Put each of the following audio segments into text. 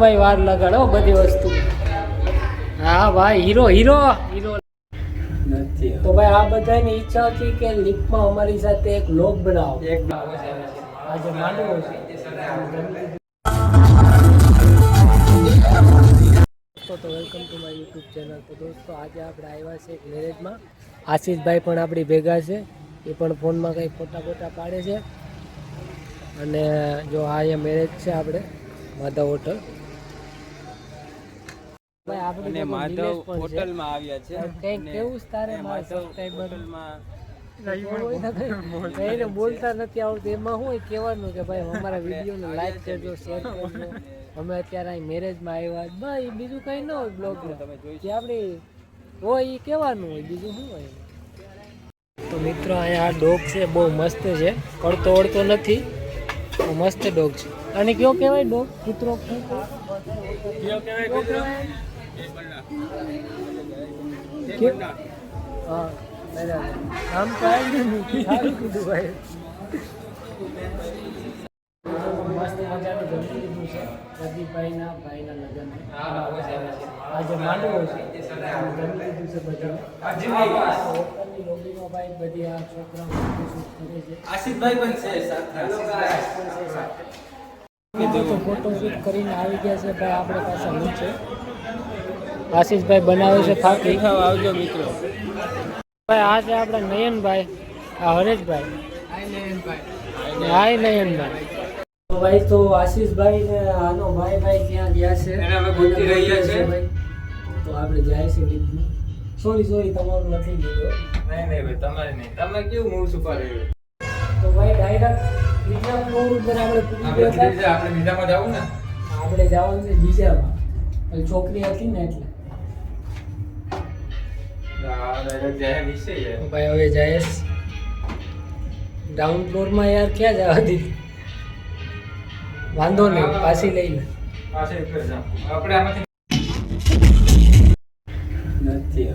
ભાઈ વાર લગાડો બધી વસ્તુ. હા ભાઈ હીરો હીરો હીરો નથી. તો ભાઈ આ બધાની ઈચ્છા હતી કે લીપમાં અમારી સાથે એક વ્લોગ બનાવો. આજે માંડવો છે. તો welcome to my YouTube channel. તો દોસ્તો આજે આપણે આવ્યા છે એક મેરેજમાં. આશીષભાઈ પણ આપણી ભેગા છે. એ પણ ફોનમાં કંઈ ફોટા પાડે છે. અને જો આ અહીંયા મેરેજ છે આપણે માધવ હોટલ. ભાઈ આપણે માધવ હોટલમાં આવ્યા છે. કંઈક કેવું તારે માધવ હોટલમાં એને બોલતા નથી આવડતું. એમાં શું કહેવાનું કે ભાઈ અમારા વિડીયોને લાઈક કરજો, શેર કરજો. અમે અત્યારે અહીં મેરેજમાં આવ્યા ભાઈ, બીજું કંઈ ન હોય બ્લોગમાં તમે જોઈ આપણે હોય એ કહેવાનું હોય, બીજું શું હોય. તો મિત્રો અહીંયા આ ડોગ છે, બહુ મસ્ત છે, કરતો ઓળતો નથી, મસ્ત ડોગ છે. અને કયો કહેવાય ડોગ? કૂતરો કયો કહેવાય? હા બરાબર, આમ તો આવી સારું કીધું ભાઈ. મસ્ત મજાનું જમી લીધું છે પ્રદીપભાઈના લગ્ન. આજે માંડવો છે, જમી લીધું છે બધું. હોટલની લોબીમાં ભાઈ બધી આ છોકરાઓ ફોટોશૂટ કરે છે. આશીષભાઈ પણ છે સાથે. તો ફોટોશૂટ કરીને આવી ગયા છે ભાઈ આપણે પાસે નીચે. આશીષભાઈ બનાવે છે ફાકી. આવજો મિત્રો. ભાઈ આ છે આપણા નયનભાઈ, આ હરેશભાઈ. હાય નયનભાઈ. ભાઈ તો આશીષભાઈ ને આનો ભાઈ ત્યાં ગયા છે. તો આપણે જાય છે લીધું. સોરી તમારું નથી લીધું. નહીં ભાઈ તમારે નહીં. તમે કેવું મૂવ સુપર રહ્યું. તો ભાઈ ડાયરેક્ટ બીજા ફ્લોર ઉપર આપણે પૂરી ગયા. આપણે બીજામાં જવું ને. આપણે જવાનું છે બીજામાં. છોકરી હતી ને એટલે. ભાઈ હવે જાય ગ્રાઉન્ડ ફ્લોરમાં. યાર ક્યાં જવા દીધી? વાંધો નહીં, પાછી લઈ લે.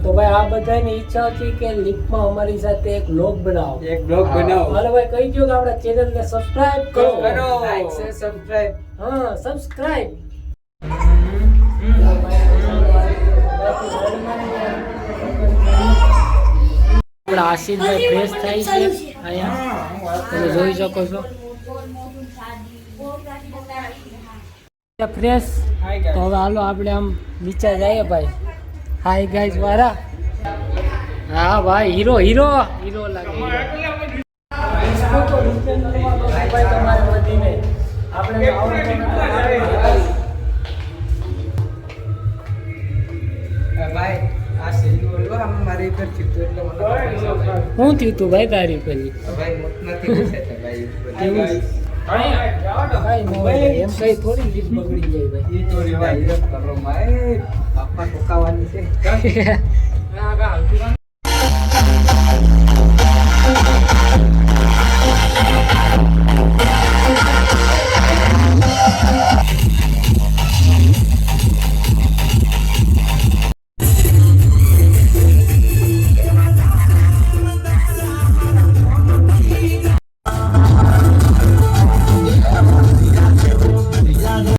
તો ભાઈ આ બધાની ઈચ્છા હતી કે લિફ્ટમાં અમારી સાથે એક વ્લોગ બનાવો. હાલો ભાઈ કહી દો કે આપણા ચેનલને સબસ્ક્રાઇબ કરો. Like share subscribe. હા સબસ્ક્રાઇબ. આપણા આશીષભાઈ ફ્રેશ થાય છે અહીંયા તમે જોઈ શકો છો. ફ્રેશ. તો હવે હાલો આપણે આમ નીચે જઈએ ભાઈ. હાય ગાઈઝ વાળા. હા ભાઈ હીરો હીરો હીરો લાગે. તમારે વધીને આપણે હું થયું તું ભાઈ તારી પેલી એમ કઈ થોડી લીપ બગડી જાય ભાઈ.